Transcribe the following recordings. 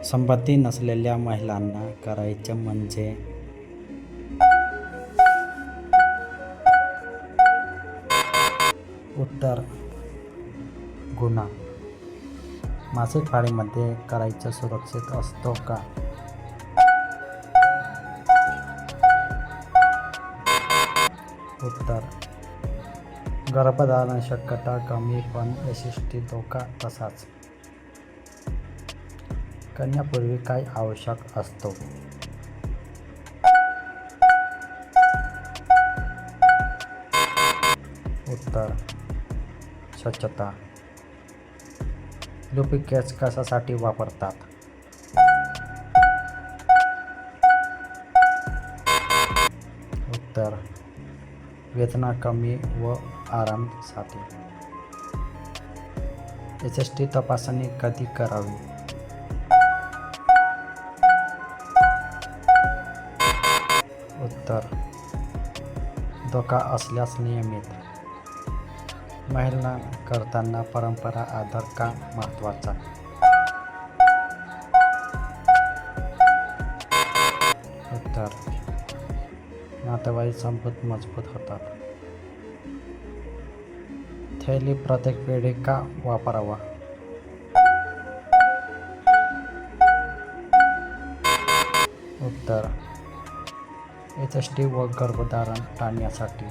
संपत्ती नसलेल्या महिलांना करायचं म्हणजे उत्तर गुन्हा. मासिक पाळीमध्ये करायचं सुरक्षित असतो का? उत्तर गर्भधारण शक्यता कमी पण यशस्वी धोका तसाच. करण्यापूर्वी काय आवश्यक असतो? उत्तर स्वच्छता. लुब्रिकेंट्स कशासाठी वापरतात? उत्तर वेदना कमी व आरामासाठी. यशस्वी तपासणी कधी करावी? उत्तर धोका असल्यास नियमित. महिला करताना परंपरा आधार का महत्त्वाचा? उत्तर नातेवाईक संबंध मजबूत होतात. थैली प्रत्येक वेळी का वापरावा? उत्तर यशस्वी व गर्भधारण टाळण्यासाठी.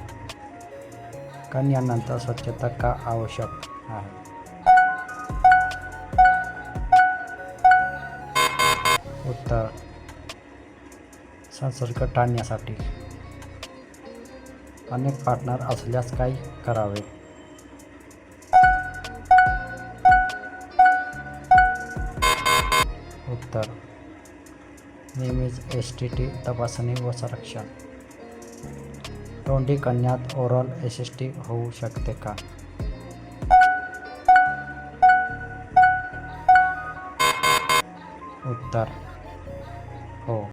कन्यानंतर स्वच्छता का आवश्यक आहे? उत्तर संसर्ग टाळण्यासाठी. अनेक पार्टनर असल्यास काय करावे? उत्तर नेहमीच STD तपासणी व संरक्षण. तोंडी कन्यात ओरल यशस्वी होऊ शकते का? उत्तर हो.